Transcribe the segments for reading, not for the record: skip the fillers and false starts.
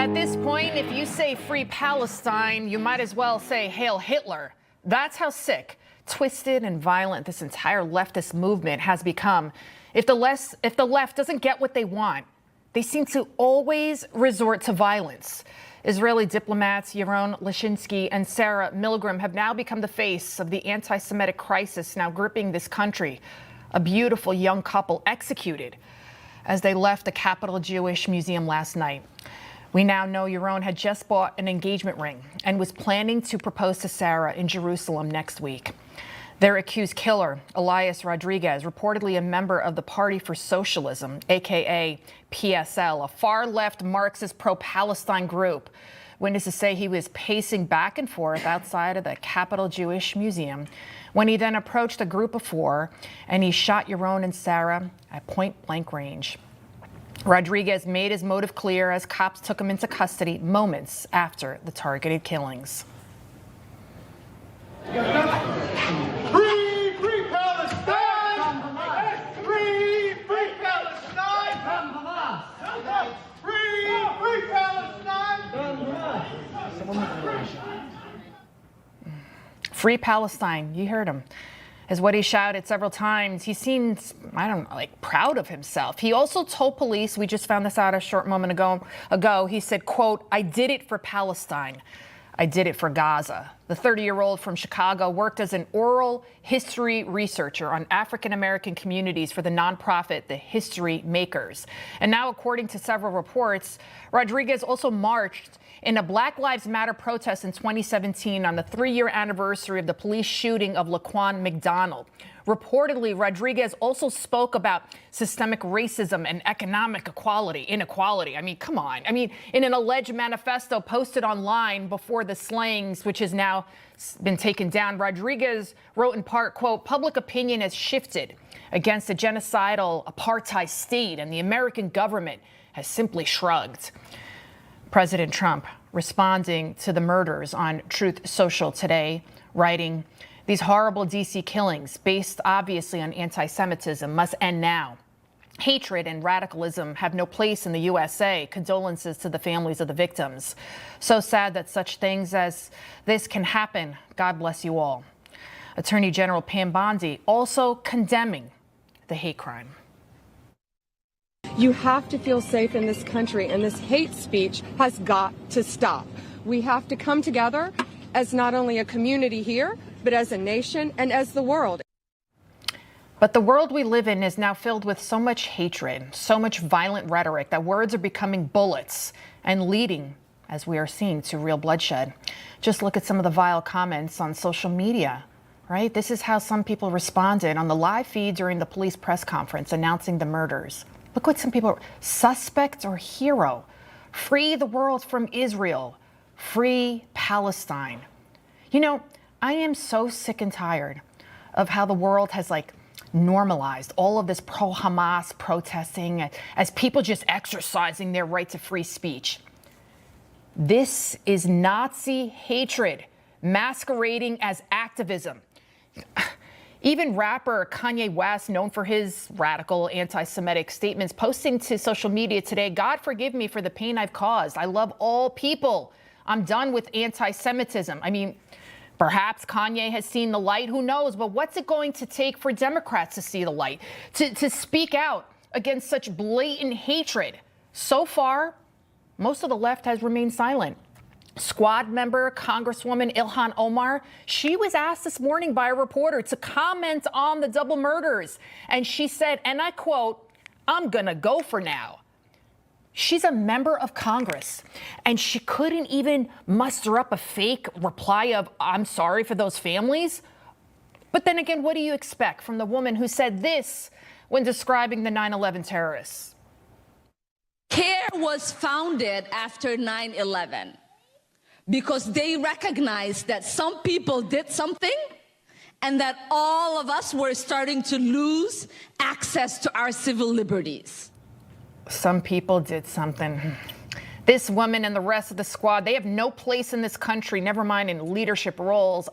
At this point, if you say free Palestine, you might as well say Hail Hitler. That's how sick, twisted, and violent this entire leftist movement has become. If the left doesn't get what they want, they seem to always resort to violence. Israeli diplomats Yaron Lashinsky and Sarah Milgram have now become the face of the anti-Semitic crisis now gripping this country. A beautiful young couple executed as they left the Capitol Jewish Museum last night. We now know Yaron had just bought an engagement ring and was planning to propose to Sarah in Jerusalem next week. Their accused killer, Elias Rodriguez, reportedly a member of the Party for Socialism, aka PSL, a far-left Marxist pro-Palestine group. Witnesses say he was pacing back and forth outside of the Capitol Jewish Museum when he then approached a group of four and he shot Yaron and Sarah at point-blank range. Rodriguez made his motive clear as cops took him into custody moments after the targeted killings. Free Palestine! Free Palestine! Free Palestine! Free Palestine, you heard him, is what he shouted several times. He seemed, proud of himself. He also told police, we just found this out a short moment ago, he said, quote, "I did it for Palestine. I did it for Gaza." The 30-year-old from Chicago worked as an oral history researcher on African-American communities for the nonprofit The History Makers. And now, according to several reports, Rodriguez also marched in a Black Lives Matter protest in 2017 on the 3-year anniversary of the police shooting of Laquan McDonald. Reportedly, Rodriguez also spoke about systemic racism and economic inequality. Come on. In an alleged manifesto posted online before the slayings, which has now been taken down, Rodriguez wrote in part, quote, "Public opinion has shifted against a genocidal apartheid state, and the American government has simply shrugged." President Trump responding to the murders on Truth Social today, writing, "These horrible D.C. killings, based obviously on anti-Semitism, must end now. Hatred and radicalism have no place in the USA. Condolences to the families of the victims. So sad that such things as this can happen. God bless you all." Attorney General Pam Bondi also condemning the hate crime. You have to feel safe in this country, and this hate speech has got to stop. We have to come together as not only a community here, but as a nation and as the world. But the world we live in is now filled with so much hatred, so much violent rhetoric that words are becoming bullets and leading, as we are seeing, to real bloodshed. Just look at some of the vile comments on social media, right? This is how some people responded on the live feed during the police press conference announcing the murders. Look what some people, suspect or hero, free the world from Israel, free Palestine. I am so sick and tired of how the world has normalized all of this pro-Hamas protesting as people just exercising their right to free speech. This is Nazi hatred masquerading as activism. Even rapper Kanye West, known for his radical anti-Semitic statements, posting to social media today, "God forgive me for the pain I've caused. I love all people. I'm done with anti-Semitism." Perhaps Kanye has seen the light, who knows? But what's it going to take for Democrats to see the light, to speak out against such blatant hatred? So far, most of the left has remained silent. Squad member Congresswoman Ilhan Omar, she was asked this morning by a reporter to comment on the double murders. And she said, and I quote, "I'm going to go for now." She's a member of Congress, and she couldn't even muster up a fake reply of, "I'm sorry for those families." But then again, what do you expect from the woman who said this when describing the 9/11 terrorists? CARE was founded after 9/11 because they recognized that some people did something and that all of us were starting to lose access to our civil liberties. Some people did something. This woman and the rest of the squad, they have no place in this country, never mind in leadership roles.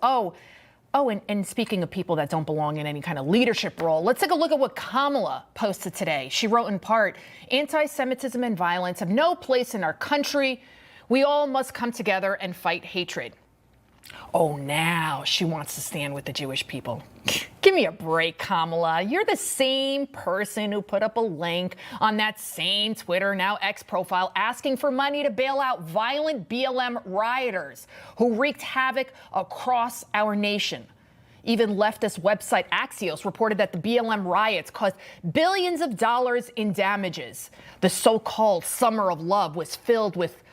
And speaking of people that don't belong in any kind of leadership role, let's take a look at what Kamala posted today. She wrote in part, "Anti-Semitism and violence have no place in our country. We all must come together and fight hatred. Oh, now she wants to stand with the Jewish people. Give me a break, Kamala. You're the same person who put up a link on that same Twitter, now X profile, asking for money to bail out violent BLM rioters who wreaked havoc across our nation. Even leftist website Axios reported that the BLM riots caused billions of dollars in damages. The so-called Summer of Love was filled with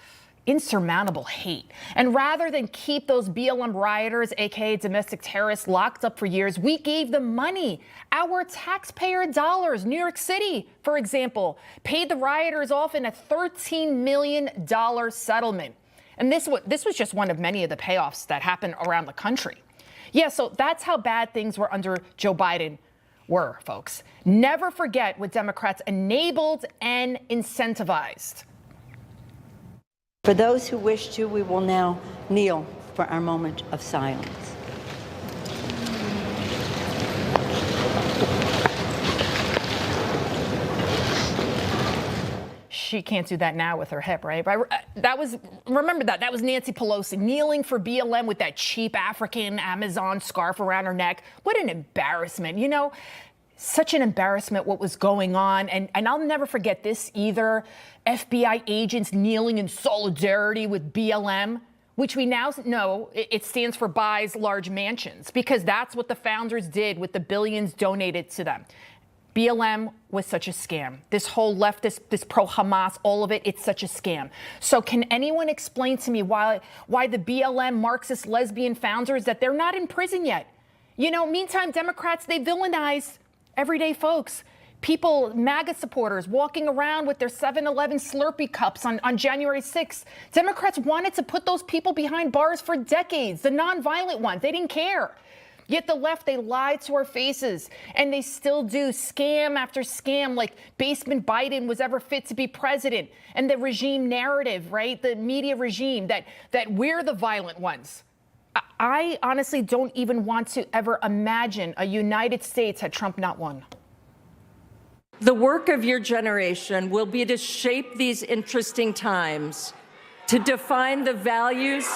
insurmountable hate. And rather than keep those BLM rioters, aka domestic terrorists, locked up for years, we gave them money. Our taxpayer dollars. New York City, for example, paid the rioters off in a $13 million settlement. And this was just one of many of the payoffs that happened around the country. Yeah, so that's how bad things were under Joe Biden were, folks. Never forget what Democrats enabled and incentivized. For those who wish to, we will now kneel for our moment of silence. She can't do that now with her hip, right? Remember that was Nancy Pelosi kneeling for BLM with that cheap African Amazon scarf around her neck. What an embarrassment, you know? Such an embarrassment what was going on. And I'll never forget this either. FBI agents kneeling in solidarity with BLM, which we now know it stands for Buys Large Mansions, because that's what the founders did with the billions donated to them. BLM was such a scam. This whole leftist, this pro-Hamas, all of it, it's such a scam. So can anyone explain to me why the BLM Marxist lesbian founders, that they're not in prison yet? You know, meantime, Democrats, they villainize everyday folks. People, MAGA supporters, walking around with their 7-Eleven Slurpee cups on January 6th. Democrats wanted to put those people behind bars for decades, the nonviolent ones. They didn't care. Yet the left, they lied to our faces, and they still do, scam after scam, like Basement Biden was ever fit to be president, and the regime narrative, right? The media regime that we're the violent ones. I honestly don't even want to ever imagine a United States had Trump not won. The work of your generation will be to shape these interesting times, to define the values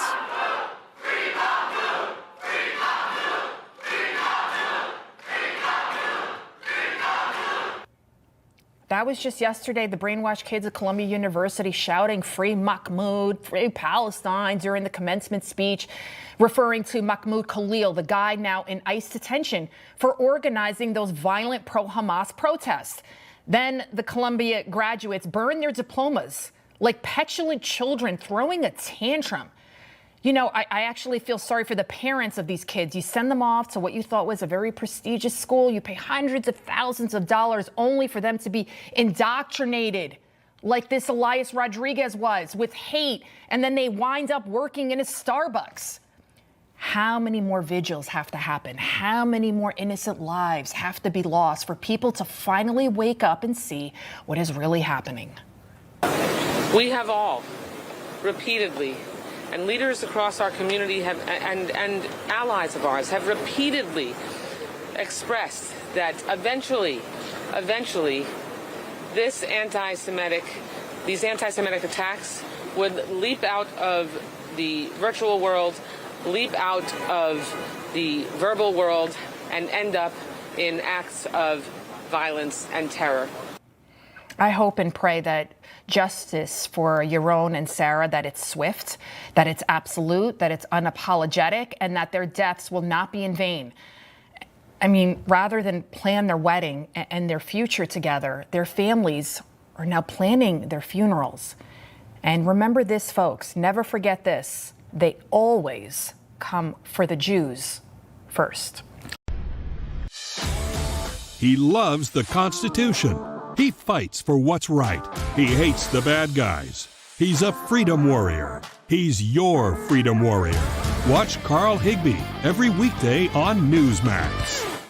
That was just yesterday, the brainwashed kids at Columbia University shouting "Free Mahmoud, free Palestine" during the commencement speech, referring to Mahmoud Khalil, the guy now in ICE detention for organizing those violent pro-Hamas protests. Then the Columbia graduates burned their diplomas like petulant children throwing a tantrum. You know, I actually feel sorry for the parents of these kids. You send them off to what you thought was a very prestigious school. You pay hundreds of thousands of dollars only for them to be indoctrinated like this Elias Rodriguez was, with hate, and then they wind up working in a Starbucks. How many more vigils have to happen? How many more innocent lives have to be lost for people to finally wake up and see what is really happening? We have all repeatedly, and leaders across our community have, and allies of ours have repeatedly expressed that eventually, these anti-Semitic attacks would leap out of the virtual world, leap out of the verbal world, and end up in acts of violence and terror. I hope and pray that justice for Yaron and Sarah, that it's swift, that it's absolute, that it's unapologetic, and that their deaths will not be in vain. I mean, rather than plan their wedding and their future together, their families are now planning their funerals. And remember this, folks, never forget this. They always come for the Jews first. He loves the Constitution. He fights for what's right. He hates the bad guys. He's a freedom warrior. He's your freedom warrior. Watch Carl Higbie every weekday on NEWSMAX.